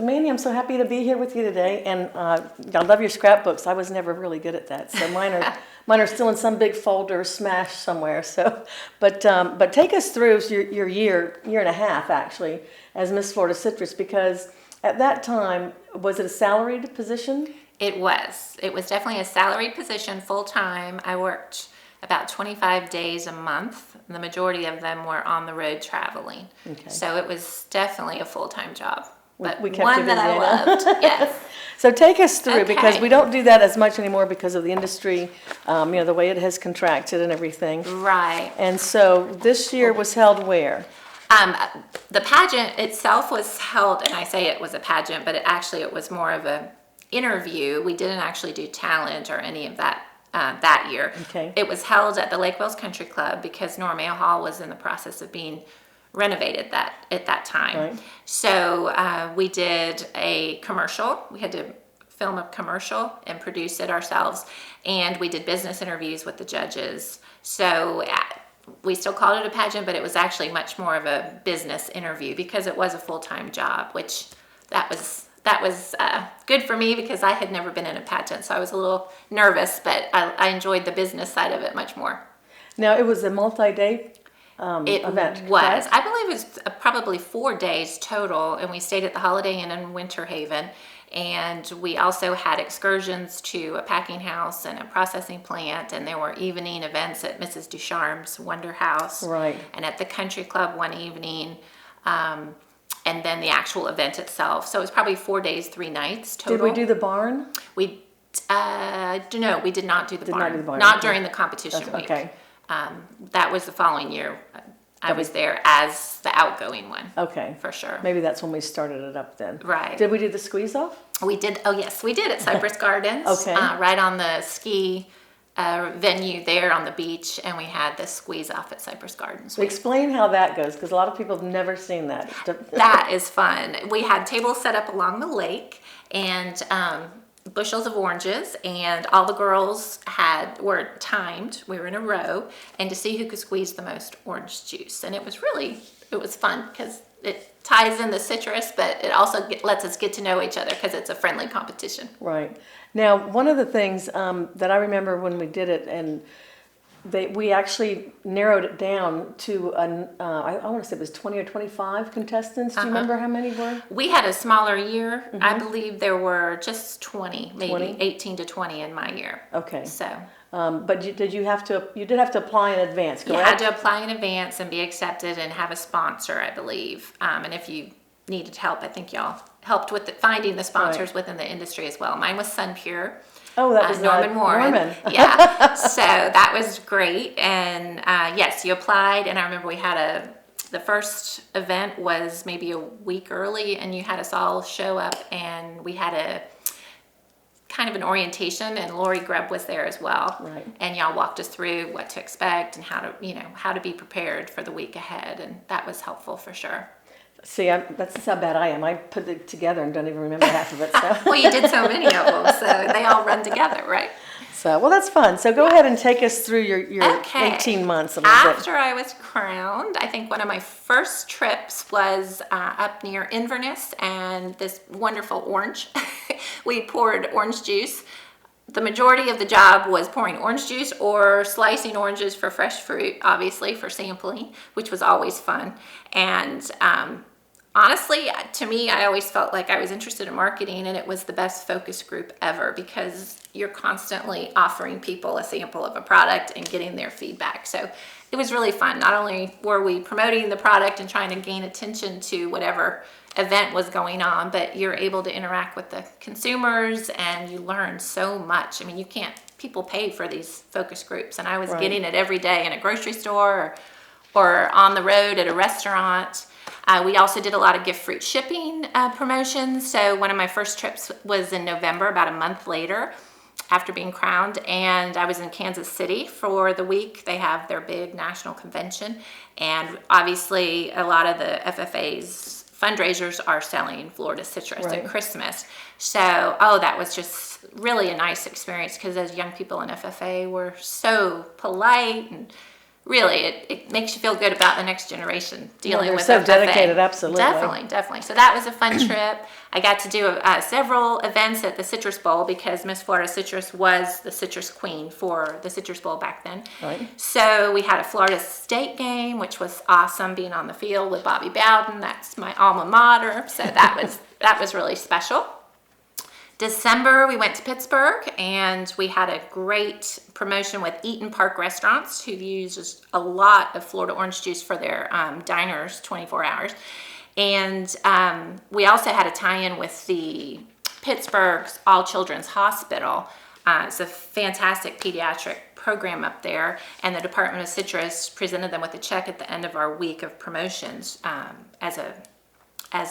Mandy, I'm so happy to be here with you today, and I love your scrapbooks. I was never really good at that, so mine are still in some big folder smashed somewhere. So, but take us through your year and a half actually as Miss Florida Citrus, because at that time, was it a salaried position? It was. It was definitely a salaried position, full time. I worked about 25 days a month. The majority of them were on the road traveling. Okay. So it was definitely a full-time job. But we kept one you that busy, I loved, yes. So take us through, Okay. because we don't do that as much anymore because of the industry, the way it has contracted and everything. Right. And so this year was held where? The pageant itself was held, and I say it was a pageant, but it was more of a interview. We didn't actually do talent or any of that that year. Okay. It was held at the Lake Wells Country Club because Normail Hall was in the process of being renovated at that time. Right. So we did a commercial. We had to film a commercial and produce it ourselves, and we did business interviews with the judges. So we still called it a pageant, but it was actually much more of a business interview because it was a full-time job, which that was good for me because I had never been in a pageant, so I was a little nervous, but I enjoyed the business side of it much more. Now, it was a multi-day event, It was. correct? I believe it was probably 4 days total, and we stayed at the Holiday Inn in Winter Haven, and we also had excursions to a packing house and a processing plant, and there were evening events at Mrs. Ducharme's Wonder House, Right. and at the Country Club one evening, and then the actual event itself. So it was probably 4 days, 3 nights total. Did we do the barn? We no, we did not do the barn. not do the barn, Not okay. during the competition That's week. okay. That was the following year. I was there as the outgoing one. Okay. For sure. Maybe that's when we started it up then. Right. Did we do the squeeze off? We did. Oh yes, we did at Cypress Gardens. Okay. Right on the ski venue there on the beach, and we had the squeeze off at Cypress Gardens. Explain how that goes, because a lot of people have never seen that. That is fun. We had tables set up along the lake, and bushels of oranges, and all the girls were timed. We were in a row, and to see who could squeeze the most orange juice. And it was fun because it ties in the citrus, but it also lets us get to know each other because it's a friendly competition. Right. Now, one of the things that I remember when we did it, and we actually narrowed it down to, I want to say it was 20 or 25 contestants. Do you remember how many were? We had a smaller year. I believe there were just 20, maybe 20? 18 to 20 in my year. Okay. So. But you did have to apply in advance, correct? You had to apply in advance and be accepted and have a sponsor, I believe. And if you needed help, I think y'all helped with finding the sponsors within the industry as well. Mine was Sun Pure. Oh, that was Norman Warren. Norman. Yeah. So that was great. And yes, you applied. And I remember we had the first event was maybe a week early, and you had us all show up, and we had a kind of an orientation, and Lori Grubb was there as well. Right. And y'all walked us through what to expect and how to be prepared for the week ahead. And that was helpful for sure. See, that's how bad I am. I put it together and don't even remember half of it. So. Well, you did so many of them, so they all run together, right? So, well, that's fun. So go ahead and take us through your Okay. 18 months a little bit. After I was crowned, I think one of my first trips was up near Inverness, and this wonderful orange. We poured orange juice. The majority of the job was pouring orange juice or slicing oranges for fresh fruit, obviously, for sampling, which was always fun. And honestly, to me, I always felt like I was interested in marketing, and it was the best focus group ever because you're constantly offering people a sample of a product and getting their feedback. So it was really fun. Not only were we promoting the product and trying to gain attention to whatever event was going on, but you're able to interact with the consumers, and you learn so much. I mean, people pay for these focus groups, and I was getting it every day in a grocery store or on the road at a restaurant. We also did a lot of gift fruit shipping promotions. So one of my first trips was in November, about a month later after being crowned, and I was in Kansas City for the week. They have their big national convention, and obviously a lot of the FFA's fundraisers are selling Florida citrus at Christmas. So, that was just really a nice experience because those young people in FFA were so polite and really, it makes you feel good about the next generation dealing they're with so a buffet. dedicated, absolutely. Definitely. So that was a fun trip. I got to do several events at the Citrus Bowl because Miss Florida Citrus was the citrus queen for the Citrus Bowl back then. Right. So we had a Florida State game, which was awesome, being on the field with Bobby Bowden. That's my alma mater. So that was really special. December, we went to Pittsburgh, and we had a great promotion with Eaton Park Restaurants, who uses a lot of Florida orange juice for their diners 24 hours. And we also had a tie-in with the Pittsburgh's All Children's Hospital. It's a fantastic pediatric program up there, and the Department of Citrus presented them with a check at the end of our week of promotions as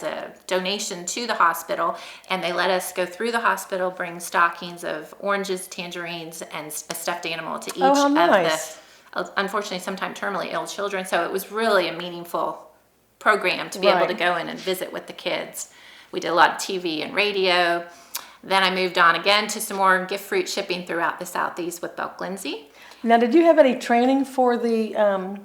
a donation to the hospital, and they let us go through the hospital, bring stockings of oranges, tangerines, and a stuffed animal to each how nice. of the, unfortunately, sometimes terminally ill children. So it was really a meaningful program to be able to go in and visit with the kids. We did a lot of TV and radio. Then I moved on again to some more gift fruit shipping throughout the Southeast with Belk Lindsay. Now, did you have any training for the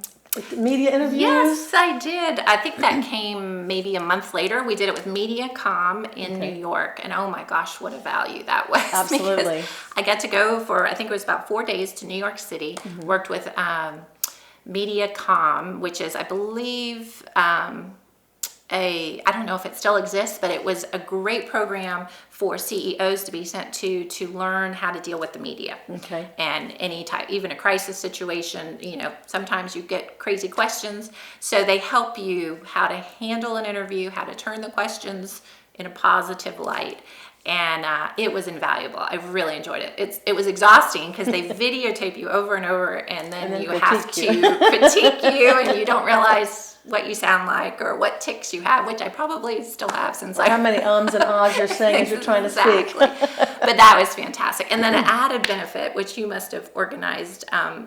media interviews? Yes, I did. I think that came maybe a month later. We did it with MediaCom in New York, and oh my gosh, what a value that was. Absolutely. I got to go for, I think it was about 4 days to New York City, worked with MediaCom, which is, I believe, I don't know if it still exists, but it was a great program for CEOs to be sent to learn how to deal with the media. Okay. And any type, even a crisis situation, sometimes you get crazy questions. So they help you how to handle an interview, how to turn the questions in a positive light. And it was invaluable. I really enjoyed it. It was exhausting because they videotape you over and over, and then you have to critique you, and you don't realize what you sound like or what tics you have, which I probably still have since how many ums and ahs you're saying as you're trying to speak. But that was fantastic. And then an added benefit, which you must have organized,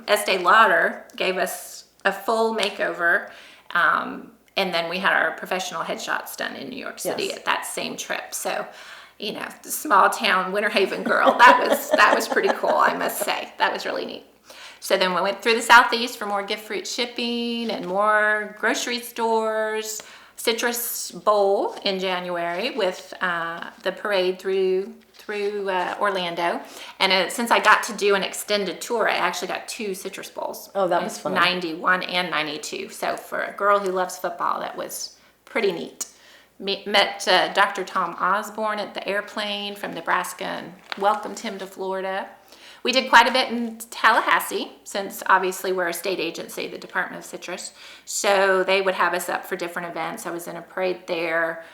Estee Lauder gave us a full makeover, and then we had our professional headshots done in New York City at that same trip. So, the small town Winter Haven girl, that was pretty cool, I must say. That was really neat. So then we went through the Southeast for more gift fruit shipping and more grocery stores, Citrus Bowl in January with the parade through Orlando. And since I got to do an extended tour, I actually got 2 Citrus Bowls. Oh, that was fun. 91 and 92. So for a girl who loves football, that was pretty neat. Met Dr. Tom Osborne at the airplane from Nebraska and welcomed him to Florida. We did quite a bit in Tallahassee, since obviously we're a state agency, the Department of Citrus. So they would have us up for different events. I was in a parade there.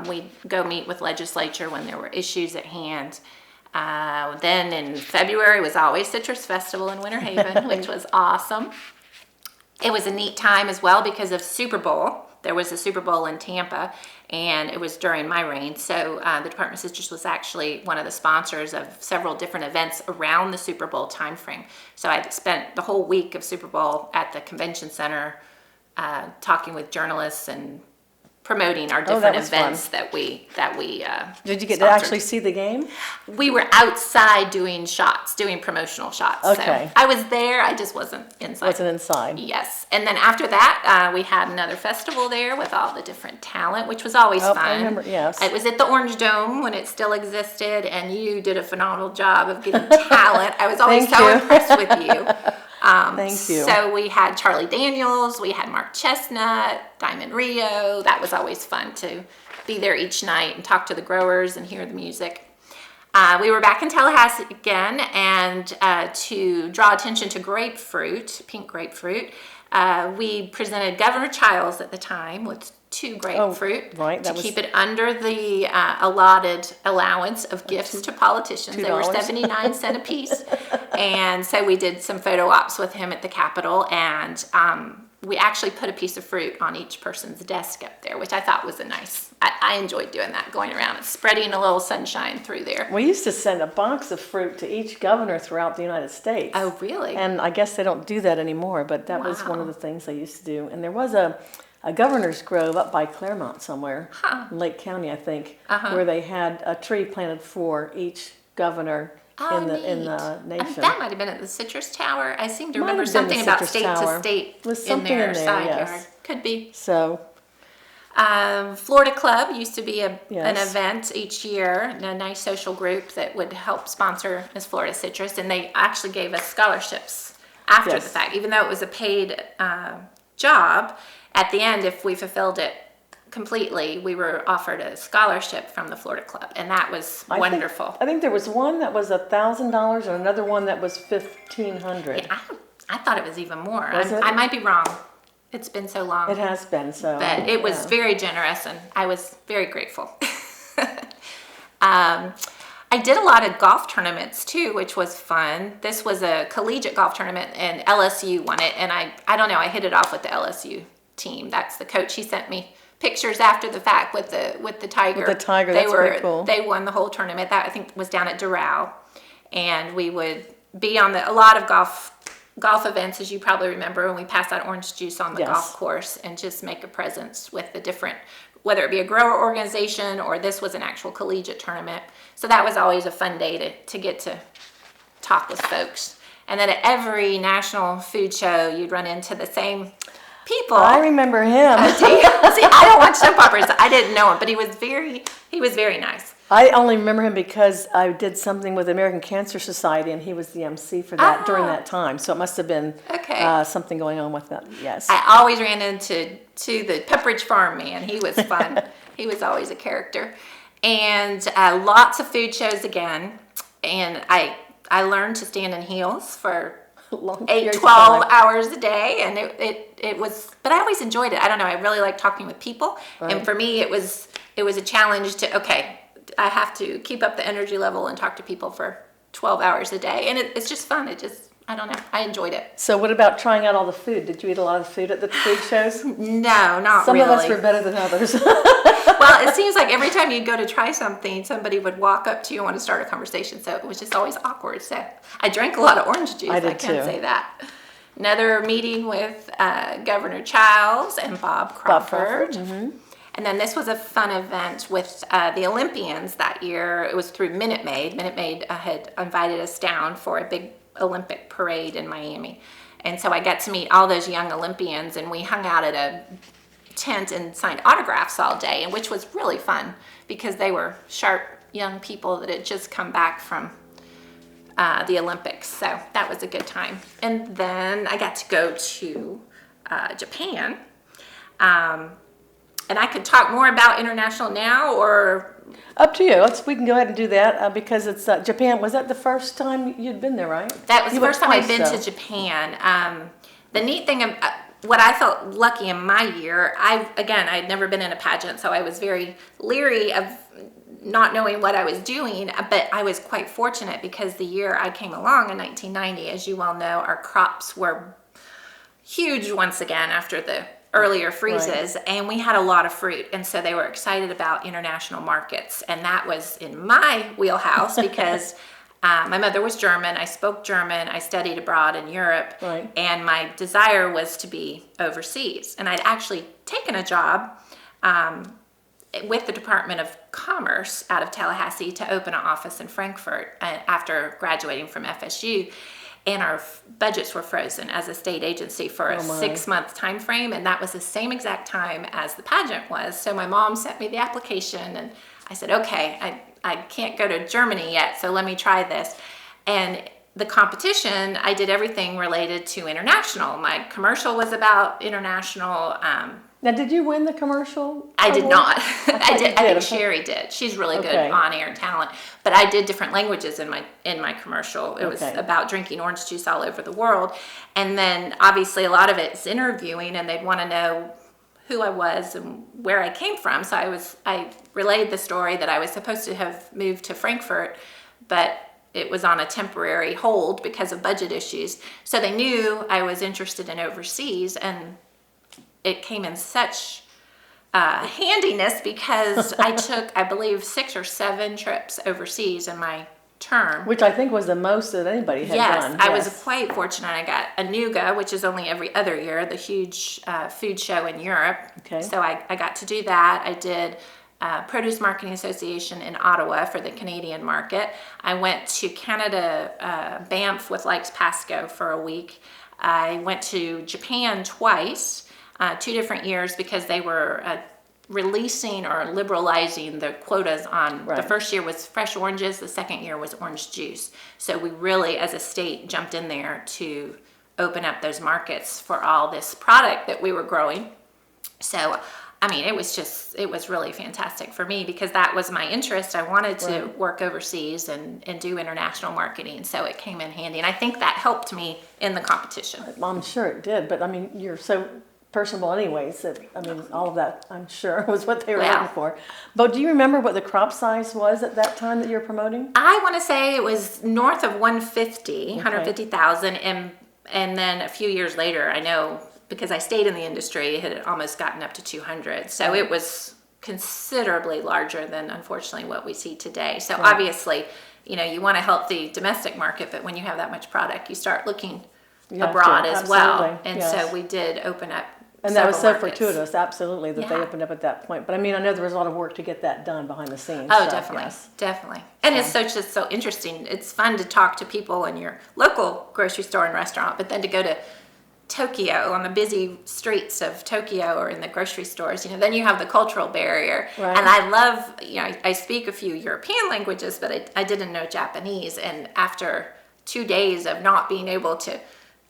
We'd go meet with legislature when there were issues at hand. Then in February was always Citrus Festival in Winter Haven, which was awesome. It was a neat time as well because of Super Bowl. There was a Super Bowl in Tampa, and it was during my reign. So the Department of Citrus was actually one of the sponsors of several different events around the Super Bowl timeframe. So I spent the whole week of Super Bowl at the convention center talking with journalists and promoting our different events that we Did you get sponsored. to actually see the game? We were outside doing promotional shots. Okay. So I was there, I just wasn't inside. Wasn't inside. Yes. And then after that, we had another festival there with all the different talent, which was always fun. I remember, yes. It was at the Orange Dome when it still existed, and you did a phenomenal job of getting talent. I was always impressed with you. Thank you. So we had Charlie Daniels, we had Mark Chestnut, Diamond Rio. That was always fun to be there each night and talk to the growers and hear the music. We were back in Tallahassee again, and to draw attention to grapefruit, pink grapefruit, we presented Governor Childs at the time with 2 grapefruit to keep it under the allotted allowance of gifts to politicians. $2. They were 79 cents a piece. And so we did some photo ops with him at the Capitol, and we actually put a piece of fruit on each person's desk up there, which I thought was I enjoyed doing that, going around and spreading a little sunshine through there. We used to send a box of fruit to each governor throughout the United States. Oh, really? And I guess they don't do that anymore, but that was one of the things they used to do. And there was a Governor's Grove up by Claremont somewhere, in Lake County, I think, where they had a tree planted for each governor Oh, in neat. the nation. That might have been at the Citrus Tower. I seem to Might remember have been the something about Citrus state Tower. to state Was in something their in there, side yes. yard. Could be. So Florida Club used to be an Yes. event each year, a nice social group that would help sponsor Miss Florida Citrus, and they actually gave us scholarships after Yes. the fact, even though it was a paid job. At the end, if we fulfilled it completely, we were offered a scholarship from the Florida Club, and that was wonderful. I think there was one that was $1,000 and another one that was $1,500. Yeah, I thought it was even more. Was it? I might be wrong. It's been so long. It has been so. But it was yeah. very generous, and I was very grateful. I did a lot of golf tournaments too, which was fun. This was a collegiate golf tournament, and LSU won it. And I don't know, I hit it off with the LSU team. That's the coach. He sent me pictures after the fact with the tiger. With the tiger, that's pretty cool. They won the whole tournament. That I think was down at Doral, and we would be on a lot of golf events, as you probably remember, when we passed out orange juice on the Yes. golf course and just make a presence with the different, whether it be a grower organization or this was an actual collegiate tournament. So that was always a fun day to get to talk with folks. And then at every national food show, you'd run into the same people. I remember him. See, I don't watch soap operas. I didn't know him, but he was very nice. I only remember him because I did something with the American Cancer Society, and he was the MC for that during that time. So it must have been something going on with that. Yes. I always ran into the Pepperidge Farm man. He was fun. He was always a character. And lots of food shows again. And I learned to stand in heels for 12 hours a day. And it was, but I always enjoyed it. I don't know. I really like talking with people. Right. And for me, it was a challenge to, I have to keep up the energy level and talk to people for 12 hours a day. And it's just fun. I don't know. I enjoyed it. So what about trying out all the food? Did you eat a lot of food at the food shows? No, not Some really. Some of us were better than others. Well, it seems like every time you'd go to try something, somebody would walk up to you and want to start a conversation. So it was just always awkward. So I drank a lot of orange juice. I can say that. Another meeting with Governor Childs and Bob Crawford. Mm-hmm. And then this was a fun event with the Olympians that year. It was through Minute Maid. Minute Maid had invited us down for a big Olympic parade in Miami. And so I got to meet all those young Olympians, and we hung out at a tent and signed autographs all day, and which was really fun because they were sharp young people that had just come back from the Olympics. So that was a good time. And then I got to go to Japan. And I could talk more about international now, or up to you. We can go ahead and do that because it's Japan. Was that the first time you'd been there, right? That was the first time I'd been to Japan. The neat thing, what I felt lucky in my year, I'd never been in a pageant, so I was very leery of not knowing what I was doing, but I was quite fortunate because the year I came along in 1990, as you well know, our crops were huge once again after the earlier freezes, right. And we had a lot of fruit, and so they were excited about international markets, and that was in my wheelhouse because my mother was German, I spoke German, I studied abroad in Europe, right. And my desire was to be overseas, and I'd actually taken a job with the Department of Commerce out of Tallahassee to open an office in Frankfurt after graduating from FSU. And our budgets were frozen as a state agency for a 6-month time frame, and that was the same exact time as the pageant was. So my mom sent me the application, and I said, okay, I can't go to Germany yet, so let me try this. And the competition, I did everything related to international. My commercial was about international. Now, did you win the commercial? I did not. I think okay. Sherry did. She's really good on-air talent. But I did different languages in my commercial. It was about drinking orange juice all over the world. And then obviously a lot of it's interviewing, and they'd want to know who I was and where I came from. So I relayed the story that I was supposed to have moved to Frankfurt, but it was on a temporary hold because of budget issues. So they knew I was interested in overseas, and it came in such handiness because I took, I believe, 6 or 7 trips overseas in my term. Which I think was the most that anybody had done. Yes, I was quite fortunate. I got Anuga, which is only every other year, the huge food show in Europe. Okay. So I got to do that. I did Produce Marketing Association in Ottawa for the Canadian market. I went to Canada, Banff with Likes Pasco for a week. I went to Japan twice, 2 different years, because they were releasing or liberalizing the quotas on, the first year was fresh oranges, the second year was orange juice. So we really, as a state, jumped in there to open up those markets for all this product that we were growing. So, I mean, it was really fantastic for me because that was my interest. I wanted to work overseas and do international marketing, so it came in handy. And I think that helped me in the competition. I'm sure it did, but I mean, you're so personable anyways. That, I mean, all of that, I'm sure, was what they were looking for. But do you remember what the crop size was at that time that you were promoting? I want to say it was north of 150,000, and then a few years later, I know, because I stayed in the industry, it had almost gotten up to 200. So it was considerably larger than, unfortunately, what we see today. So obviously, you want to help the domestic market, but when you have that much product, you start looking abroad as well. And so we did open up. And that was so fortuitous, absolutely, that they opened up at that point. But I mean, I know there was a lot of work to get that done behind the scenes. Oh, definitely, definitely. And it's just so interesting. It's fun to talk to people in your local grocery store and restaurant, but then to go to Tokyo, on the busy streets of Tokyo or in the grocery stores, then you have the cultural barrier. And I love, I speak a few European languages, but I didn't know Japanese. And after 2 days of not being able to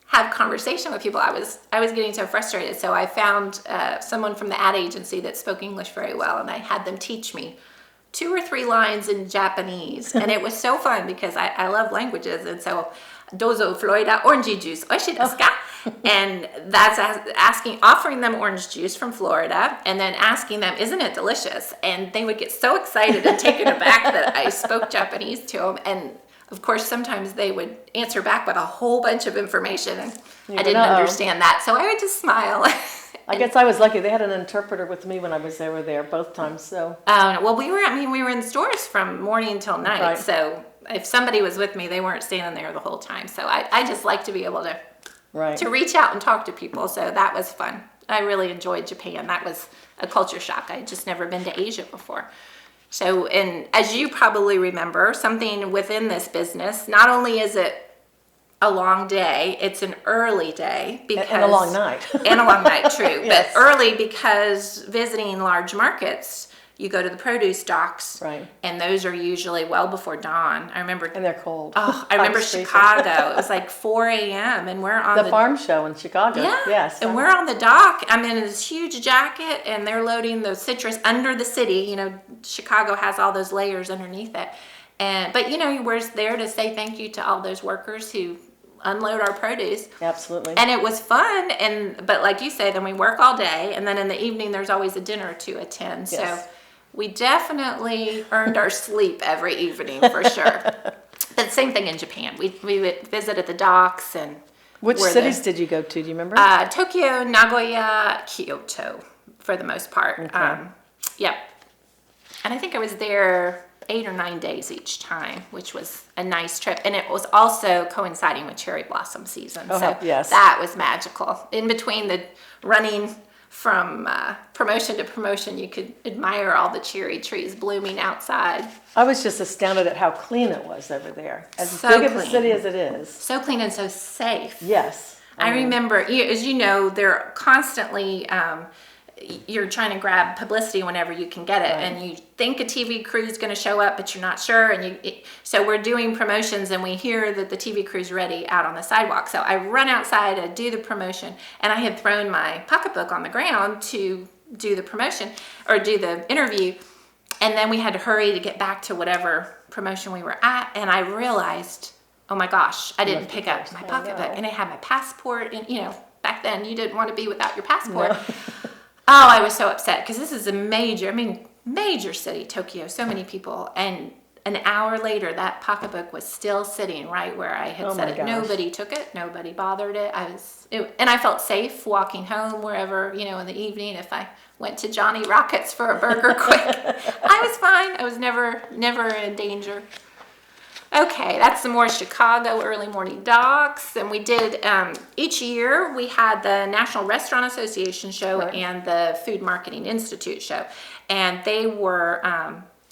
have conversation with people, I was getting so frustrated. So I found someone from the ad agency that spoke English very well, and I had them teach me 2 or 3 lines in Japanese. And it was so fun because I love languages. And so, dozo Florida orange juice, oishi desu ka? And that's offering them orange juice from Florida, and then asking them, isn't it delicious? And they would get so excited and taken aback that I spoke Japanese to them. And of course, sometimes they would answer back with a whole bunch of information, and I didn't understand that. So I would just smile. I guess I was lucky. They had an interpreter with me when I was over there both times. So well, we were in stores from morning till night. So if somebody was with me, they weren't standing there the whole time. So I just like to be able to reach out and talk to people. So that was fun. I really enjoyed Japan. That was a culture shock. I had just never been to Asia before. So, and as you probably remember, something within this business, not only is it a long day, it's an early day. And a long night. And a long night, true. But early because visiting large markets, you go to the produce docks, and those are usually well before dawn. I remember, and they're cold. Oh, I remember Chicago. It was like 4 a.m. and we're on the farm show in Chicago. Yeah, yes, and we're on the dock. I'm in this huge jacket, and they're loading the citrus under the city. Chicago has all those layers underneath it, but we're there to say thank you to all those workers who unload our produce. Absolutely. And it was fun, but like you say, then we work all day, and then in the evening there's always a dinner to attend. So we definitely earned our sleep every evening for sure. But same thing in Japan. We would visit at the docks. And which cities did you go to? Do you remember? Tokyo, Nagoya, Kyoto, for the most part. Okay. Yep. And I think I was there 8 or 9 days each time, which was a nice trip. And it was also coinciding with cherry blossom season. So that was magical. In between the running from promotion to promotion, you could admire all the cherry trees blooming outside. I was just astounded at how clean it was over there. As so big of clean. A city as it is. So clean and so safe. Yes. I remember, as you know, they're constantly, you're trying to grab publicity whenever you can get it. And you think a TV crew is going to show up, but you're not sure. So we're doing promotions, and we hear that the TV crew's ready out on the sidewalk. So I run outside, I do the promotion, and I had thrown my pocketbook on the ground to do the promotion or do the interview. And then we had to hurry to get back to whatever promotion we were at. And I realized, oh my gosh, I didn't pick up my pocketbook, and it had my passport. And back then you didn't want to be without your passport. No. Oh, I was so upset because this is a major city, Tokyo, so many people. And an hour later, that pocketbook was still sitting right where I had set it. Nobody took it. Nobody bothered it. And I felt safe walking home wherever, in the evening. If I went to Johnny Rockets for a burger quick, I was fine. I was never in danger. Okay, that's the more Chicago early morning docs. And we did, each year we had the National Restaurant Association show Right. and the Food Marketing Institute show. And they were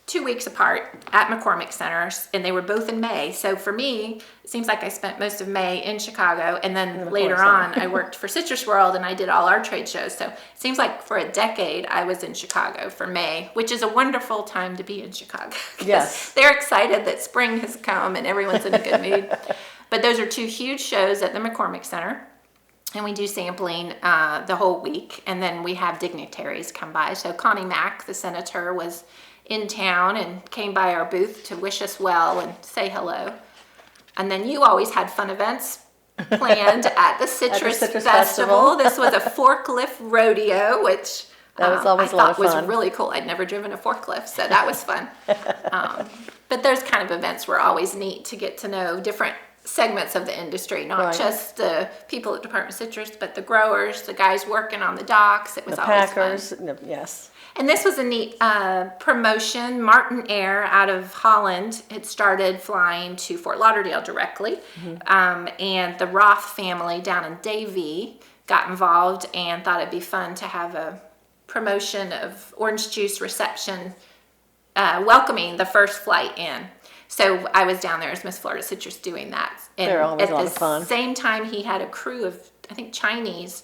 2 weeks apart at McCormick Centers, and they were both in May. So for me, it seems like I spent most of May in Chicago, and then later on I worked for Citrus World and I did all our trade shows. So it seems like for a decade I was in Chicago for May, which is a wonderful time to be in Chicago. Yes. They're excited that spring has come and everyone's in a good mood. But those are 2 huge shows at the McCormick Center. And we do sampling the whole week. And then we have dignitaries come by. So Connie Mack, the senator, was in town and came by our booth to wish us well and say hello. And then you always had fun events planned at the Citrus, Festival. This was a forklift rodeo, which that was always I a lot thought of fun. was really cool. I'd never driven a forklift, so that was fun. But those kind of events were always neat to get to know different segments of the industry, not Right. just the people at Department of Citrus, but the growers, the guys working on the docks. It was The always Packers, fun. yes. And this was a neat promotion. Martin Air out of Holland had started flying to Fort Lauderdale directly. And the Roth family down in Davie got involved and thought it'd be fun to have a promotion of orange juice reception welcoming the first flight in. So I was down there as Miss Florida Citrus doing that. And They're always at a lot the of fun. same time, he had a crew of, I think, Chinese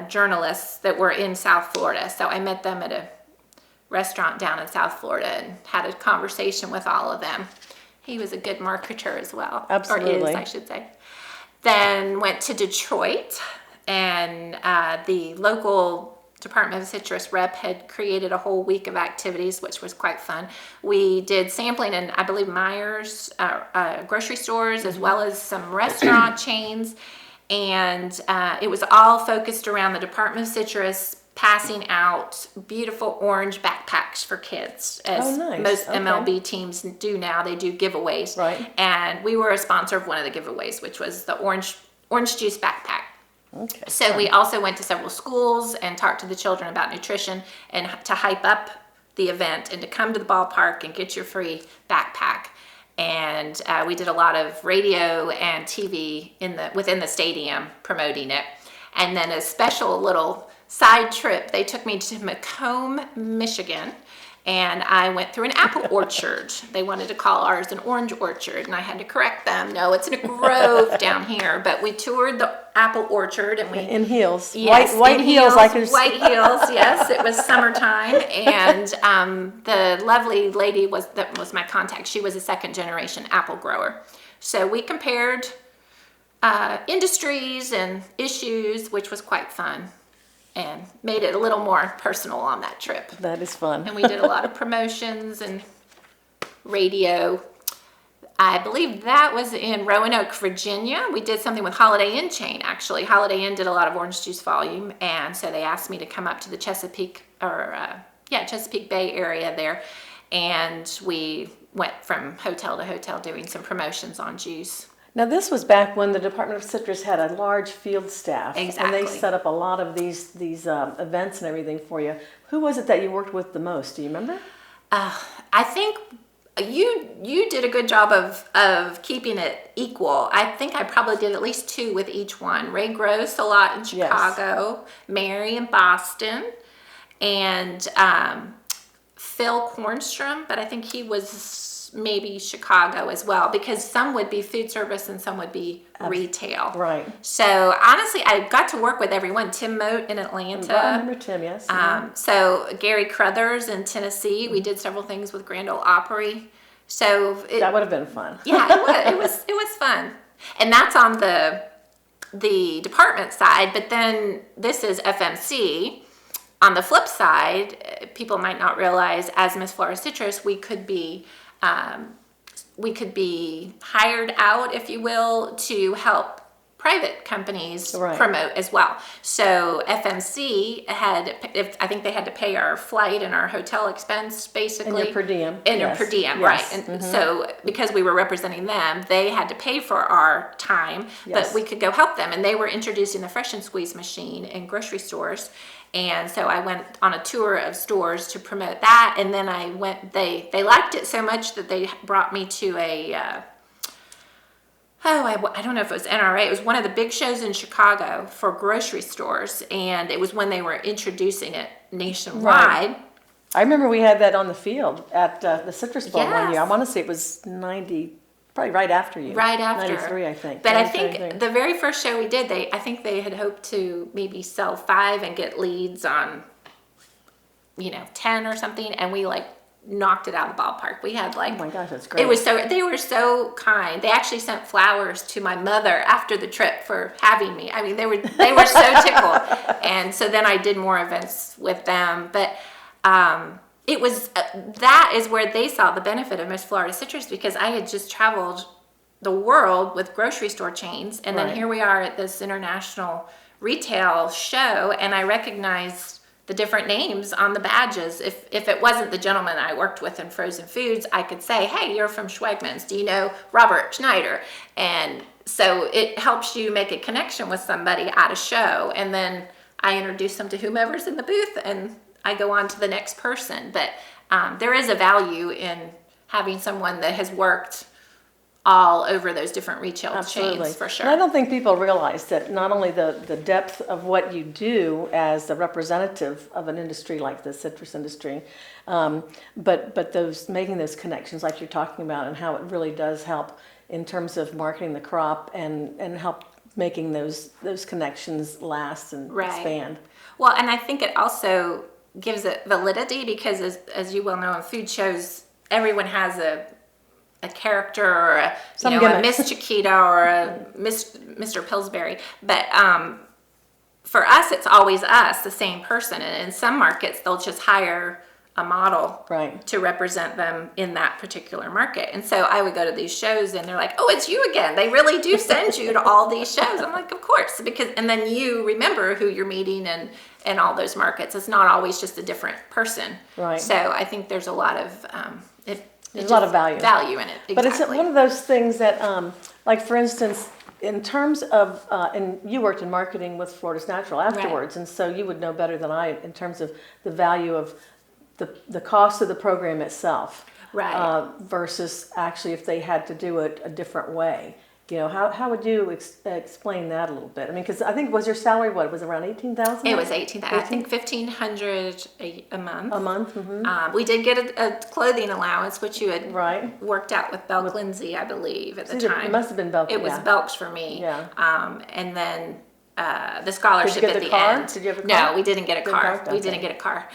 journalists that were in South Florida. So I met them at a restaurant down in South Florida and had a conversation with all of them. He was a good marketer as well. Absolutely. Or is, I should say. Then went to Detroit, and the local Department of Citrus rep had created a whole week of activities, which was quite fun. We did sampling in, I believe, Myers grocery stores, as well as some restaurant chains. And it was all focused around the Department of Citrus passing out beautiful orange backpacks for kids, as nice. most Okay. MLB teams do now. They do giveaways. Right. And we were a sponsor of one of the giveaways, which was the orange juice backpack. Okay. So we also went to several schools and talked to the children about nutrition and to hype up the event and to come to the ballpark and get your free backpack. And we did a lot of radio and TV within the stadium promoting it. And then a special little side trip, they took me to Macomb, Michigan, and I went through an apple orchard. They wanted to call ours an orange orchard, and I had to correct them. No, it's in a grove down here, but we toured the apple orchard, and we In heels. Yes, white in heels like there's white heels. Yes, it was summertime, and the lovely lady that was my contact. She was a second generation apple grower, so we compared industries and issues, which was quite fun, and made it a little more personal on that trip. That is fun. And we did a lot of promotions and radio. I believe that was in Roanoke, Virginia. We did something with Holiday Inn chain, actually. Holiday Inn did a lot of orange juice volume, and so they asked me to come up to the Chesapeake Bay area there, and we went from hotel to hotel doing some promotions on juice. Now, this was back when the Department of Citrus had a large field staff. Exactly. And they set up a lot of these events and everything for you. Who was it that you worked with the most? Do you remember? I think you did a good job of keeping it equal. I think I probably did at least 2 with each one. Ray Gross a lot in Chicago, Mary in Boston, and Phil Kornstrom, but I think he was maybe Chicago as well, because some would be food service and some would be retail. Right. So honestly, I got to work with everyone. Tim Moat in Atlanta. I remember Tim, yes. So Gary Crothers in Tennessee. We did several things with Grand Ole Opry. So that would have been fun. Yeah, it was fun. And that's on the department side, but then this is FMC. On the flip side, people might not realize, as Miss Florida Citrus, we could be hired out, if you will, to help private companies promote as well. So FMC I think they had to pay our flight and our hotel expense, basically. And your per diem. And your per diem, right. And so because we were representing them, they had to pay for our time, but we could go help them. And they were introducing the Fresh and Squeeze machine in grocery stores. And so I went on a tour of stores to promote that. And then I went, they liked it so much that they brought me to I don't know if it was NRA. It was one of the big shows in Chicago for grocery stores. And it was when they were introducing it nationwide. Right. I remember we had that on the field at the Citrus Bowl one year. Yes. I want to say it was 90, probably right after you. Right after. 93, I think. But I 93. think the very first show we did, I think they had hoped to maybe sell 5 and get leads on, 10 or something. And we knocked it out of the ballpark. We had Oh my gosh, that's great. they were so kind. They actually sent flowers to my mother after the trip for having me. I mean, they were so tickled. And so then I did more events with them. But it was, that is where they saw the benefit of Miss Florida Citrus, because I had just traveled the world with grocery store chains. And then Right. here we are at this international retail show, and I recognized the different names on the badges. If it wasn't the gentleman I worked with in frozen foods, I could say, hey, you're from Schwegmann's. Do you know Robert Schneider? And so it helps you make a connection with somebody at a show. And then I introduce them to whomever's in the booth, and I go on to the next person. But there is a value in having someone that has worked all over those different retail Absolutely. chains, for sure. And I don't think people realize that not only the depth of what you do as the representative of an industry like the citrus industry, but making those connections like you're talking about, and how it really does help in terms of marketing the crop and help making those connections last and Right. expand. Well, and I think it also gives it validity, because as you well know, in food shows, everyone has a character, or a Miss Chiquita or a Mr. Pillsbury. But for us, it's always us, the same person. And in some markets, they'll just hire a model Right. to represent them in that particular market. And so I would go to these shows, and they're like, oh, it's you again. They really do send you to all these shows. I'm like, of course, and then you remember who you're meeting and all those markets. It's not always just a different person. Right. So I think there's a lot of There's a lot of value. Value in it. Exactly. But it's one of those things that, like for instance, in terms of, and you worked in marketing with Florida's Natural afterwards, and so you would know better than I in terms of the value of the cost of the program itself, Right. Versus actually if they had to do it a different way. How would you explain that a little bit? I mean, because I think, was your salary, what, was it around 18,000? It was 18,000. I think 1,500 a month. A month? Mm-hmm. We did get a clothing allowance, which you had Right. worked out with Belk Lindsay, I believe, at the It time. must have been Belk. It was yeah. Belk's for me. Yeah. And then the scholarship Did you get at the the car? end. Did you have a car? No, we didn't get a Good car. car? We Okay. didn't get a car.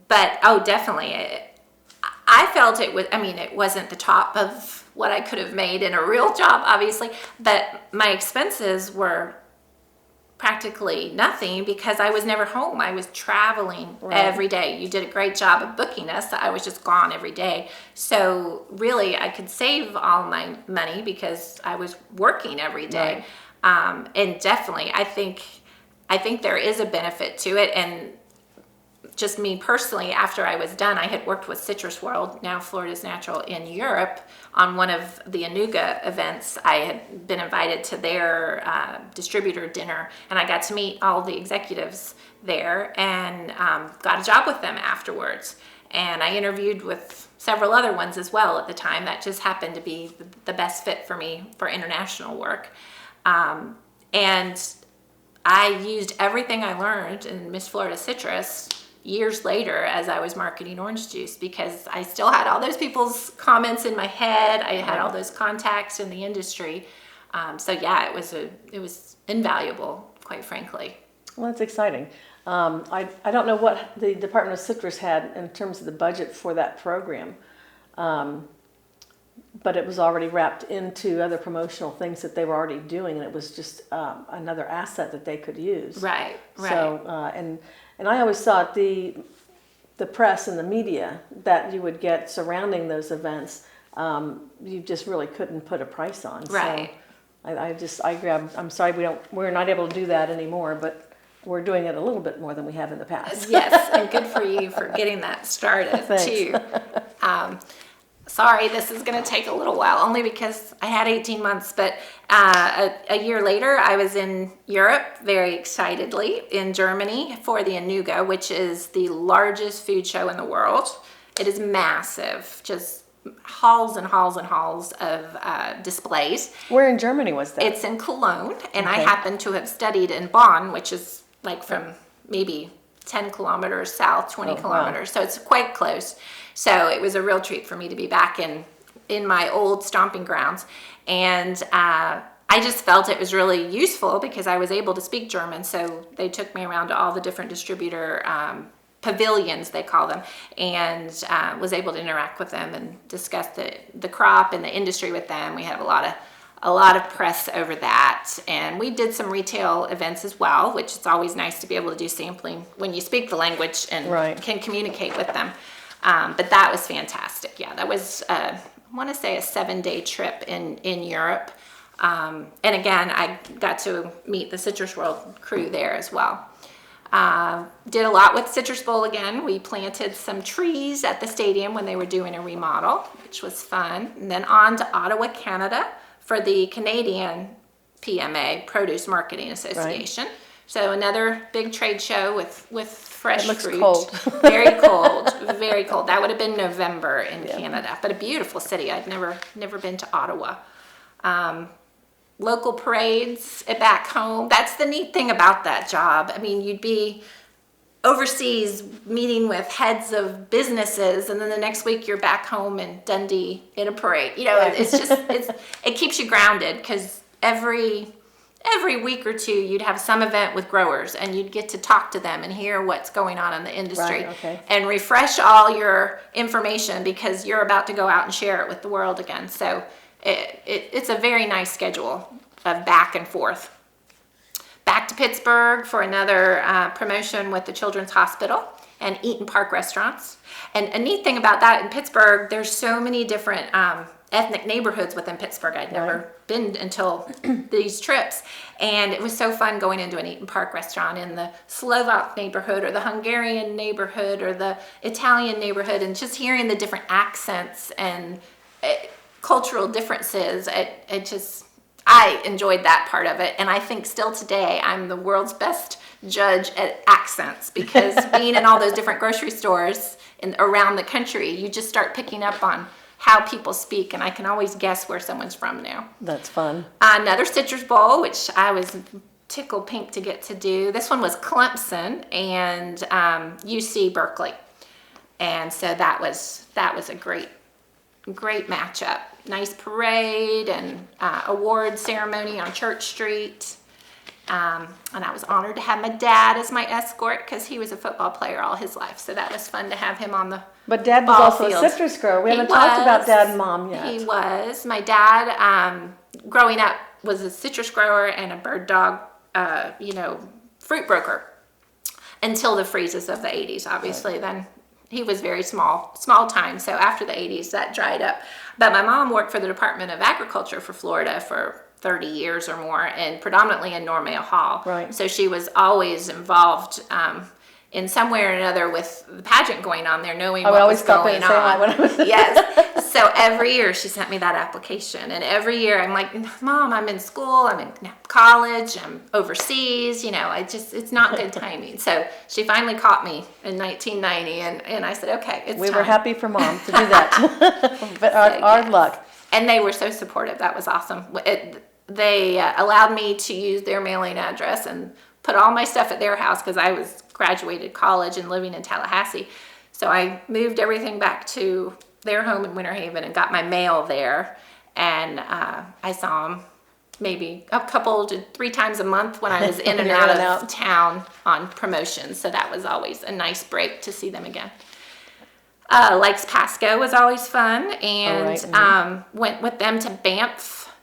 But definitely. I felt it wasn't the top of what I could have made in a real job, obviously, but my expenses were practically nothing because I was never home. I was traveling every day. You did a great job of booking us. I was just gone every day. So really, I could save all my money because I was working every day. Right. And definitely, I think there is a benefit to it. And just me personally, after I was done, I had worked with Citrus World, now Florida's Natural, in Europe on one of the Anuga events. I had been invited to their distributor dinner, and I got to meet all the executives there and got a job with them afterwards. And I interviewed with several other ones as well at the time. That just happened to be the best fit for me for international work. And I used everything I learned in Miss Florida Citrus years later as I was marketing orange juice, because I still had all those people's comments in my head. I had all those contacts in the industry. So yeah, it was invaluable, quite frankly. Well, that's exciting. I don't know what the Department of Citrus had in terms of the budget for that program, but it was already wrapped into other promotional things that they were already doing, and it was just another asset that they could use. Right. So, and I always thought the press and the media that you would get surrounding those events, you just really couldn't put a price on. Right. So I'm sorry we're not able to do that anymore, but we're doing it a little bit more than we have in the past. Yes, and good for you for getting that started Thanks. too. sorry, this is going to take a little while, only because I had 18 months. But a year later, I was in Europe very excitedly in Germany for the Anuga, which is the largest food show in the world. It is massive, just halls and halls and halls of displays. Where in Germany was that? It's in Cologne, and I Okay. happen to have studied in Bonn, which is like from maybe 10 kilometers south, 20 wow. kilometers. So it's quite close. So it was a real treat for me to be back in my old stomping grounds. And I just felt it was really useful because I was able to speak German. So they took me around to all the different distributor pavilions, they call them, and was able to interact with them and discuss the crop and the industry with them. We had a lot of press over that, and we did some retail events as well, which it's always nice to be able to do sampling when you speak the language and Right. can communicate with them. But that was fantastic. Yeah, that was I want to say a 7-day trip in Europe, and again I got to meet the Citrus World crew there as well. Did a lot with Citrus Bowl again. We planted some trees at the stadium when they were doing a remodel, which was fun. And then on to Ottawa, Canada for the Canadian PMA, Produce Marketing Association. Right. So another big trade show with fresh fruit. It looks cold. Very cold, very cold. That would have been November in Canada, but a beautiful city. I'd never been to Ottawa. Local parades back home. That's the neat thing about that job. I mean, you'd be overseas meeting with heads of businesses, and then the next week you're back home in Dundee in a parade. You know, Right. it's just it keeps you grounded because every week or two you'd have some event with growers, and you'd get to talk to them and hear what's going on in the industry, Right, okay. and refresh all your information because you're about to go out and share it with the world again. So it's a very nice schedule of back and forth. Back to Pittsburgh for another promotion with the Children's Hospital and Eaton Park Restaurants. And a neat thing about that in Pittsburgh, there's so many different ethnic neighborhoods within Pittsburgh. I'd never been until these trips. And it was so fun going into an Eaton Park restaurant in the Slovak neighborhood or the Hungarian neighborhood or the Italian neighborhood, and just hearing the different accents and cultural differences. I enjoyed that part of it, and I think still today I'm the world's best judge at accents because being in all those different grocery stores around the country, you just start picking up on how people speak, and I can always guess where someone's from now. That's fun. Another Citrus Bowl, which I was tickled pink to get to do. This one was Clemson and UC Berkeley, and so that was a great matchup. Nice parade and award ceremony on Church Street. And I was honored to have my dad as my escort because he was a football player all his life. So that was fun to have him on the But Dad was ball also field. a citrus grower. We He haven't talked about was. Dad and Mom yet. He was. My dad, growing up, was a citrus grower and a bird dog, fruit broker until the freezes of the 80s, obviously. Right. Then he was very small time. So after the 80s, that dried up. But my mom worked for the Department of Agriculture for Florida for 30 years or more, and predominantly in Normail Hall. Right. So she was always involved in some way or another with the pageant going on there, knowing what was going on. When I was Yes. So every year she sent me that application, and every year I'm like, Mom, I'm in school, I'm in college, I'm overseas, it's not good timing. So she finally caught me in 1990, and I said, okay, it's we time. were happy for Mom to do that. But our luck. And they were so supportive. That was awesome. They allowed me to use their mailing address and put all my stuff at their house because I was graduated college and living in Tallahassee. So I moved everything back to their home in Winter Haven and got my mail there. And I saw them maybe a couple to 3 times a month when I was in and out of town on promotions. So that was always a nice break to see them again. Likes Pasco was always fun, and went with them to Banff,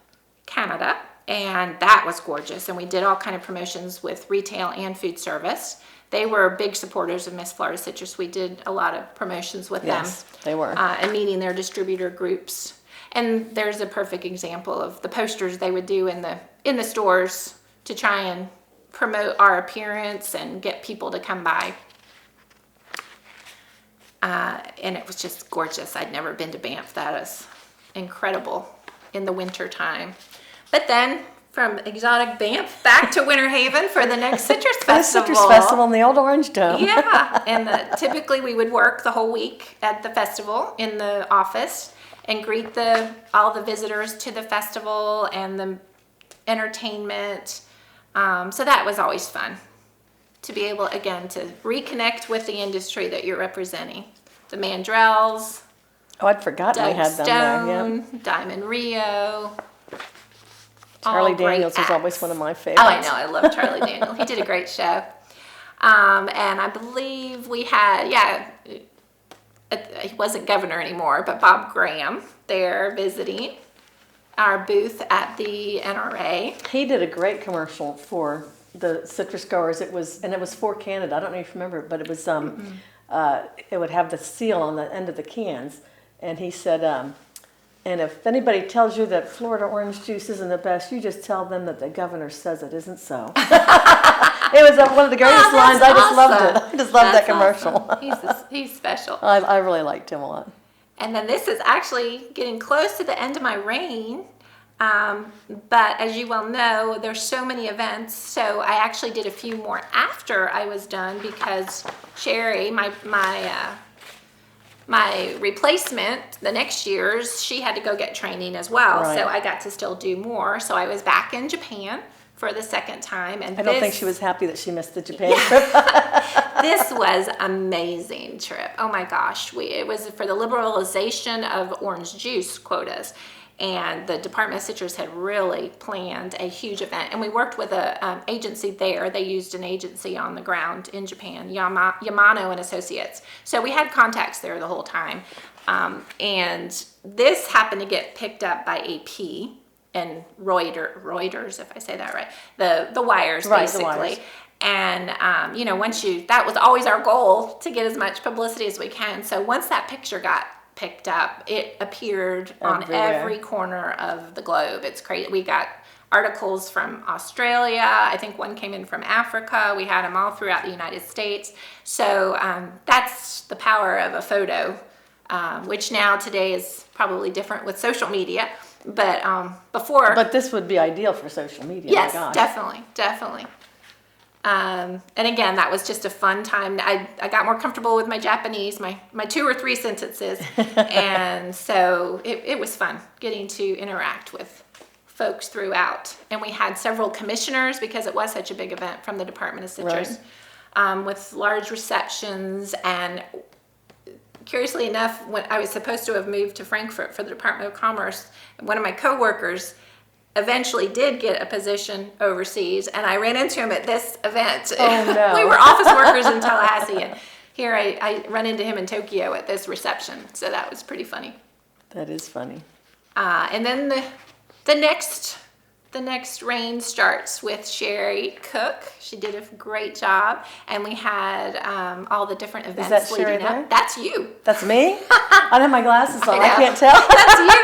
Canada, and that was gorgeous. And we did all kind of promotions with retail and food service. They were big supporters of Miss Florida Citrus. We did a lot of promotions with them. Yes, they were. And meeting their distributor groups. And there's a perfect example of the posters they would do in the stores to try and promote our appearance and get people to come by. and it was just gorgeous. I'd never been to Banff. That is incredible in the winter time. But then from exotic Banff back to Winter Haven for the next Citrus Festival. The Citrus Festival in the old Orange Dome. Yeah, and typically we would work the whole week at the festival in the office and greet all the visitors to the festival and the entertainment. So that was always fun to be able, again, to reconnect with the industry that you're representing. The Mandrells. Oh, I'd forgotten we had them there. Yep. Diamond Rio. Charlie Daniels is always one of my favorites. Oh, I know. I love Charlie Daniels. He did a great show. And I believe we had, he wasn't governor anymore, but Bob Graham there visiting our booth at the NRA. He did a great commercial for the citrus growers. It was for Canada. I don't know if you remember it, but it was it would have the seal on the end of the cans, and he said, and if anybody tells you that Florida orange juice isn't the best, you just tell them that the governor says it isn't so. It was one of the greatest lines. I just loved it. I just loved that commercial. Awesome. He's special. I really liked him a lot. And then this is actually getting close to the end of my reign. But as you well know, there's so many events. So I actually did a few more after I was done because Sherry, my replacement, the next year's, she had to go get training as well. Right. So I got to still do more. So I was back in Japan for the second time. And I don't think she was happy that she missed the Japan trip. This was amazing trip. Oh my gosh. It was for the liberalization of orange juice quotas. And the Department of Citrus had really planned a huge event. And we worked with an agency there. They used an agency on the ground in Japan, Yamano and Associates. So we had contacts there the whole time. And this happened to get picked up by AP and Reuters, if I say that right, the wires, right, basically. The wires. And, that was always our goal, to get as much publicity as we can. So once that picture got picked up, it appeared on every corner of the globe. It's crazy. We got articles from Australia. I think one came in from Africa. We had them all throughout the United States. So that's the power of a photo, which now today is probably different with social media. But before... But this would be ideal for social media. Yes, my gosh. definitely. And again, that was just a fun time. I got more comfortable with my Japanese, my 2 or 3 sentences. And so it was fun getting to interact with folks throughout. And we had several commissioners because it was such a big event from the Department of Citrus, with large receptions. And curiously enough, when I was supposed to have moved to Frankfurt for the Department of Commerce, one of my coworkers eventually did get a position overseas, and I ran into him at this event. Oh, no. We were office workers in Tallahassee, and here I run into him in Tokyo at this reception, so that was pretty funny. That is funny. And then the next reign starts with Sherry Cook. She did a great job, and we had all the different events that leading Sherry up. there? That's you. That's me? I don't have my glasses on. I can't tell. That's you.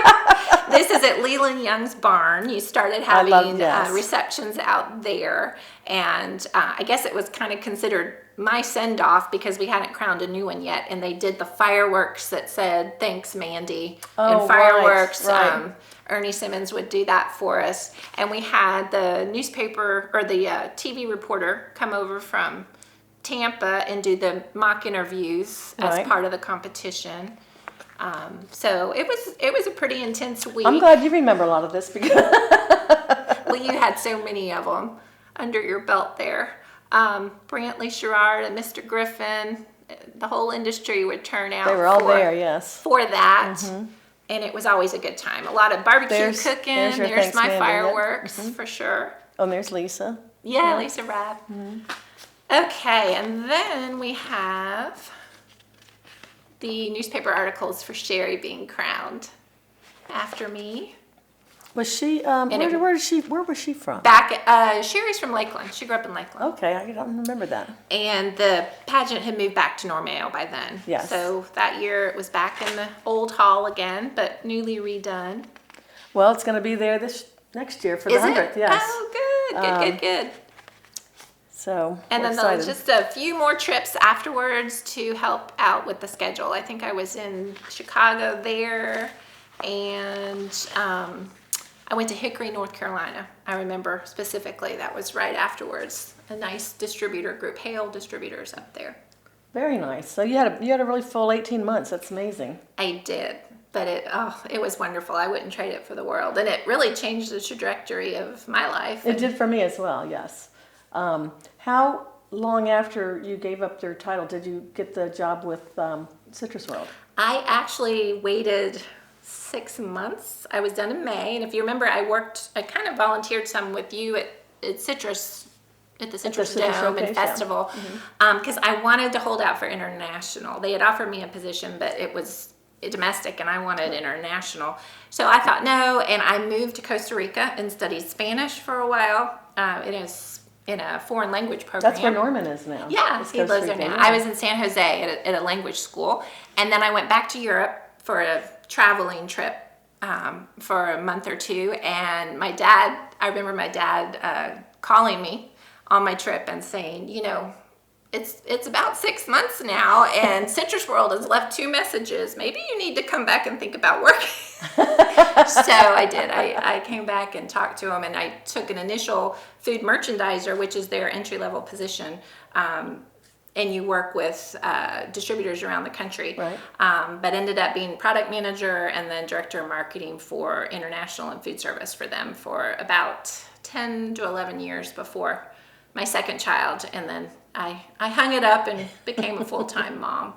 This is at Leland Young's barn. You started having receptions out there, and I guess it was kind of considered my send-off because we hadn't crowned a new one yet, and they did the fireworks that said, "Thanks, Mandy," and fireworks. Right. Ernie Simmons would do that for us, and we had the newspaper or the TV reporter come over from Tampa and do the mock interviews as part of the competition. So it was a pretty intense week. I'm glad you remember a lot of this because well, you had so many of them under your belt there. Brantley Sherrard and Mr. Griffin, the whole industry would turn out. They were all there, yes. For that. And it was always a good time. A lot of barbecue cooking. There's my fireworks for sure. Oh, and there's Lisa. Yeah, Lisa Rabb. Okay, and then we have the newspaper articles for Sherry being crowned after me. Was she? Where was she from? Sherry's from Lakeland. She grew up in Lakeland. Okay, I don't remember that. And the pageant had moved back to Normale by then. Yes. So that year it was back in the old hall again, but newly redone. Well, it's going to be there this next year for the 100th. Yes. Oh, good. And we're then excited. just a few more trips afterwards to help out with the schedule. I think I was in Chicago there, and I went to Hickory, North Carolina. I remember specifically that was right afterwards. A nice distributor group, Hale Distributors up there. Very nice. So you had a really full 18 months. That's amazing. I did, but it was wonderful. I wouldn't trade it for the world, and it really changed the trajectory of my life. It did for me as well. Yes. How long after you gave up your title did you get the job with Citrus World? I actually waited 6 months. I was done in May, and if you remember, I kind of volunteered some with you at Citrus, at the Citrus Dome and Festival, because I wanted to hold out for international. They had offered me a position, but it was domestic, and I wanted international. So I thought no, and I moved to Costa Rica and studied Spanish for a while. It is in a foreign language program. That's where Norman is now. Yeah, he lives there now. I was in San Jose at a language school, and then I went back to Europe for a traveling trip for a month or two, and I remember my dad calling me on my trip and saying, it's about 6 months now, and Citrus World has left 2 messages. Maybe you need to come back and think about working. So I did. I came back and talked to him, and I took an initial food merchandiser, which is their entry-level position. And you work with distributors around the country. Right. But ended up being product manager and then director of marketing for international and food service for them for about 10 to 11 years before my second child. And then I hung it up and became a full-time mom.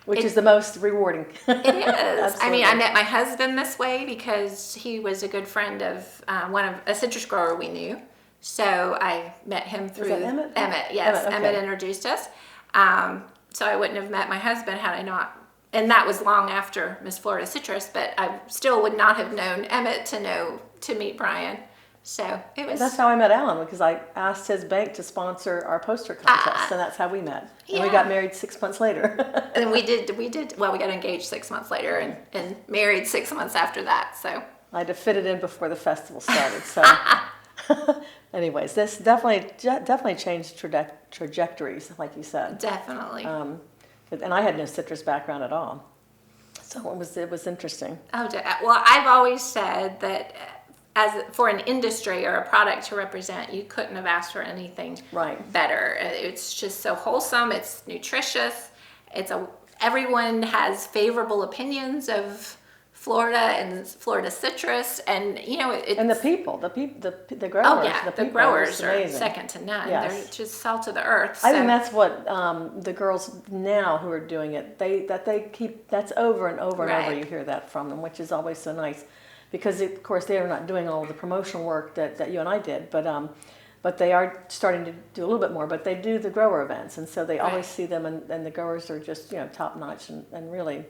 Which is the most rewarding. It is. I mean, I met my husband this way because he was a good friend of a citrus grower we knew. So I met him through Emmett. Emmett, yes. Emmett, okay. Emmett introduced us. So I wouldn't have met my husband had I not, and that was long after Miss Florida Citrus, but I still would not have known Emmett to meet Brian. So it was. That's how I met Alan, because I asked his bank to sponsor our poster contest, and that's how we met. And we got married 6 months later. And we got engaged 6 months later and married 6 months after that. So I had to fit it in before the festival started. So, anyways, this definitely changed trajectories, like you said. Definitely. And I had no citrus background at all, so it was interesting. Well, I've always said that for an industry or a product to represent, you couldn't have asked for anything better. It's just so wholesome. It's nutritious. Everyone has favorable opinions of Florida and Florida citrus, and and the people, the growers. Oh yeah, the growers are amazing. Second to none. Yes. They're just salt of the earth. I think that's what the girls now who are doing it. They keep that's over and over and over. You hear that from them, which is always so nice. Because of course they are not doing all the promotional work that you and I did, but they are starting to do a little bit more. But they do the grower events, and so they always see them, and the growers are just top notch and really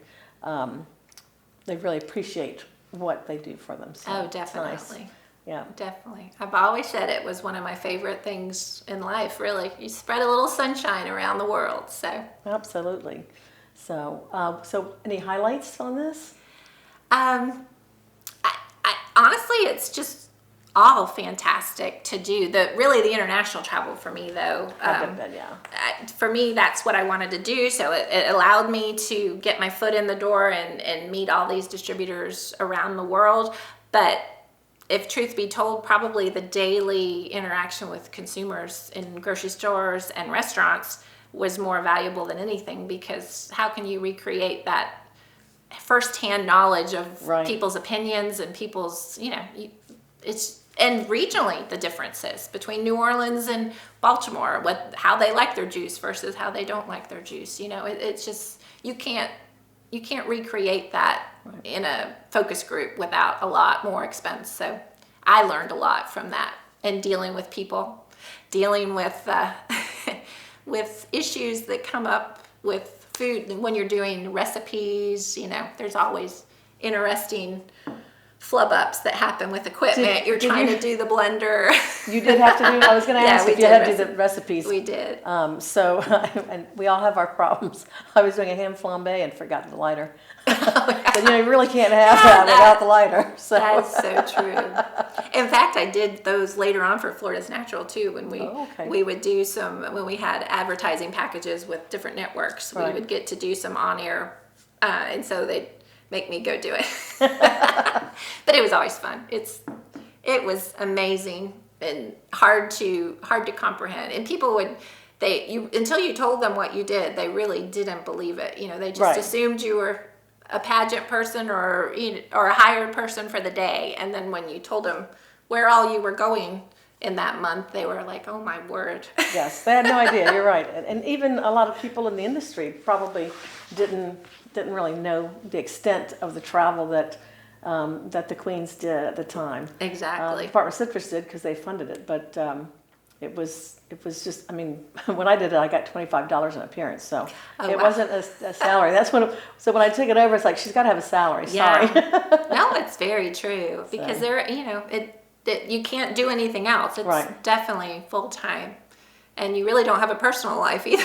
they really appreciate what they do for them. So definitely, nice. Yeah, definitely. I've always said it was one of my favorite things in life. Really, you spread a little sunshine around the world. So absolutely. So any highlights on this? Honestly, it's just all fantastic to do. The international travel for me, though. For me, that's what I wanted to do. So it allowed me to get my foot in the door and meet all these distributors around the world. But if truth be told, probably the daily interaction with consumers in grocery stores and restaurants was more valuable than anything, because how can you recreate that firsthand knowledge of people's opinions and people's, and regionally the differences between New Orleans and Baltimore, how they like their juice versus how they don't like their juice. It's just you can't recreate that in a focus group without a lot more expense. So I learned a lot from that, and dealing with people, dealing with with issues that come up with food when you're doing recipes. There's always interesting flub ups that happen with equipment. You're trying to do the blender. You did have to do, I was going to Yeah, ask we if you did had to do the recipes. We did. So, and we all have our problems. I was doing a ham flambe and forgot the lighter. But you really can't have that without the lighter. So. That's so true. In fact, I did those later on for Florida's Natural too. When we would do when we had advertising packages with different networks, we would get to do some on air, and so they'd make me go do it. But it was always fun. It was amazing and hard to comprehend. And people would until you told them what you did, they really didn't believe it. They just assumed you were a pageant person or a hired person for the day. And then when you told them where all you were going in that month, they were like, oh my word. Yes, they had no idea. You're right. And even a lot of people in the industry probably didn't really know the extent of the travel that the Queens did at the time. Exactly. The Department of Citrus did because they funded it, but it was just, when I did it, I got $25 an appearance, so it wasn't a salary. That's when I took it over, it's like, she's got to have a salary. Yeah. Sorry. No, it's very true because you can't do anything else. It's definitely full time, and you really don't have a personal life either.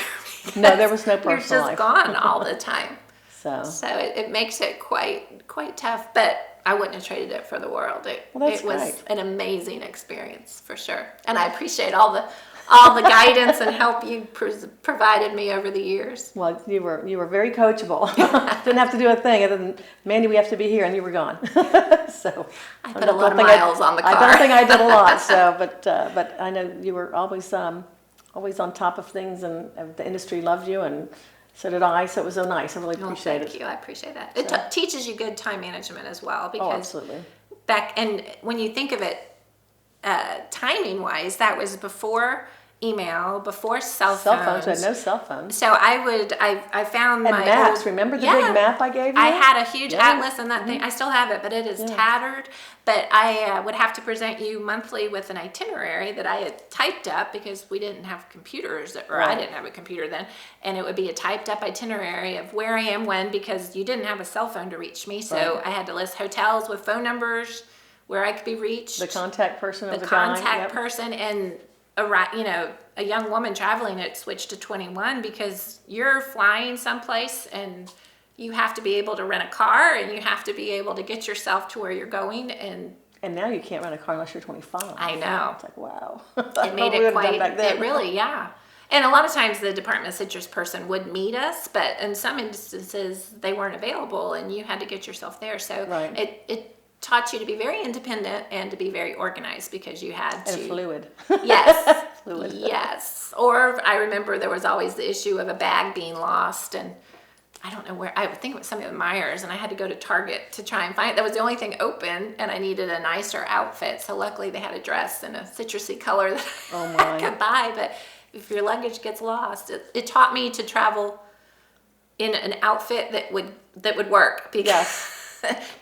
No, there was no personal life. You're just gone all the time. So it makes it quite tough, but I wouldn't have traded it for the world. It was an amazing experience for sure, and I appreciate all the guidance and help you provided me over the years. Well, you were very coachable. Didn't have to do a thing other than, Mandy, we have to be here, and you were gone. So I put a lot of miles on the car. I don't think I did a lot. So, but I know you were always on top of things, and the industry loved you, and so did I. So it was so nice. I really appreciate it. Thank you. I appreciate that. It teaches you good time management as well, because absolutely. And when you think of it timing wise, that was before email, before cell phones. Cell phones, I had no cell phones. So I found and my maps. old, Remember the big map I gave you? I had a huge atlas and that thing. I still have it, but it is tattered. But I would have to present you monthly with an itinerary that I had typed up, because we didn't have computers, or I didn't have a computer then. And it would be a typed up itinerary of where I am when, because you didn't have a cell phone to reach me. So I had to list hotels with phone numbers where I could be reached. The contact person of the contact person, and a young woman traveling, it switched to 21, because you're flying someplace and you have to be able to rent a car, and you have to be able to get yourself to where you're going. And now you can't rent a car unless you're 25. I know. It's like, wow. It made it quite, it really, And a lot of times the Department of Citrus person would meet us, but in some instances they weren't available, and you had to get yourself there. So it taught you to be very independent and to be very organized, because you had to. And fluid. Yes. Fluid. Yes. Or I remember there was always the issue of a bag being lost, and I don't know where, I think it was something with Myers, and I had to go to Target to try and find it. That was the only thing open, and I needed a nicer outfit. So luckily they had a dress in a citrusy color that I could buy. But if your luggage gets lost, it taught me to travel in an outfit that would work, because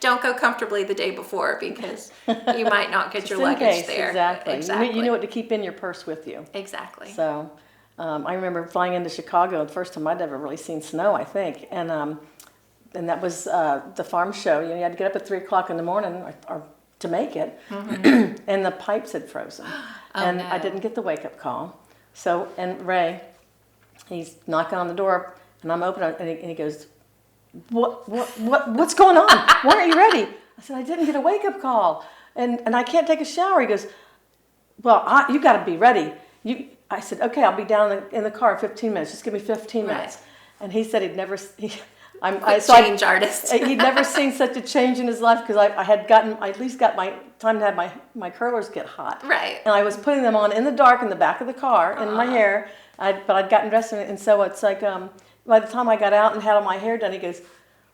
don't go comfortably the day before, because you might not get your luggage there. Exactly. You know what to keep in your purse with you. Exactly. So I remember flying into Chicago, the first time I'd ever really seen snow, I think. And that was the farm show. You had to get up at 3 o'clock in the morning or to make it. Mm-hmm. And the pipes had frozen. I didn't get the wake-up call. So, and Ray, he's knocking on the door, and I'm opening, and he goes, what's going on? Why aren't you ready? I said, I didn't get a wake-up call, and I can't take a shower. He goes, well, you got to be ready. I said, okay, I'll be down in the car in 15 minutes. Just give me 15 minutes. And he said he'd never. Change artist. He'd never seen such a change in his life, because I at least got my time to have my curlers get hot. Right. And I was putting them on in the dark in the back of the car in my hair. But I'd gotten dressed in it, and so it's like by the time I got out and had all my hair done, he goes,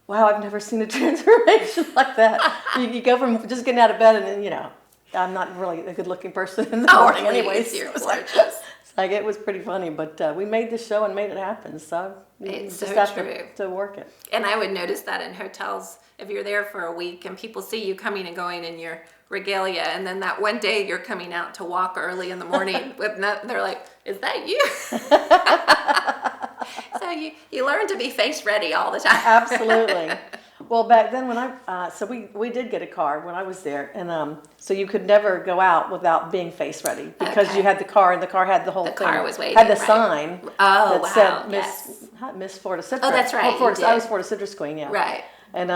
wow, I've never seen a transformation like that. You go from just getting out of bed, and then, I'm not really a good-looking person in the morning anyways. You're gorgeous. It was pretty funny, but we made the show and made it happen, so you just have to work it. And I would notice that in hotels, if you're there for a week and people see you coming and going in your regalia, and then that one day you're coming out to walk early in the morning they're like, is that you? So you learn to be face ready all the time. Absolutely. Well, back then when so we did get a car when I was there, and so you could never go out without being face ready because Okay. you had the car, and the car had the whole thing. car was waiting, Had the right. sign Oh, that wow, said yes. Miss Florida Citrus. Oh, that's right, you I did. was Florida Citrus Queen, yeah. Right. And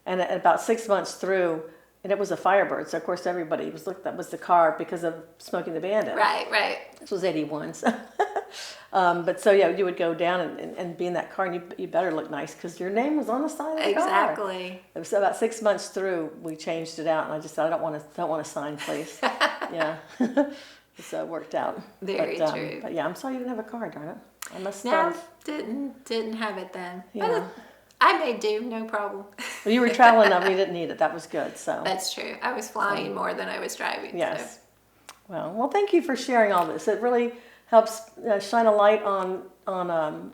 about 6 months through, and it was a Firebird, so of course everybody that was the car because of Smoking the Bandit. Right, right. This was 81, so. But so yeah, you would go down and be in that car, and you better look nice because your name was on the side of the car. Exactly. It was about 6 months through, we changed it out, and I just said, I don't want to sign, please. Yeah. So it worked out. Very but, true. But yeah, I'm sorry you didn't have a car, darn it. I must No, have. didn't have it then. Yeah. But I made do, no problem. Well, you were traveling enough, you didn't need it. That was good. So. That's true. I was flying more than I was driving. Yes. So. Well, thank you for sharing all this. It really helps shine a light on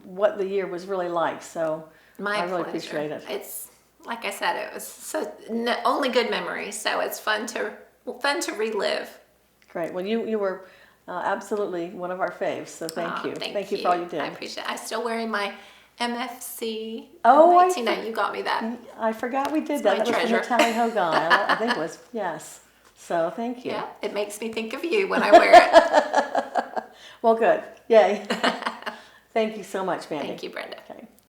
what the year was really like. So My I really pleasure. appreciate it. It's like I said, it was only good memories. So it's fun to relive. Great. Well, you were absolutely one of our faves. So thank you. Thank you for all you did. I appreciate it. I'm still wearing my MFC. Oh, I 1990. You got me that. I forgot we did It's that. my That was from the treasure. Tally Ho guy. I think it was, yes. So thank you. Yeah, it makes me think of you when I wear it. Well, good. Yay. Thank you so much, Mandy. Thank you, Brenda. Okay.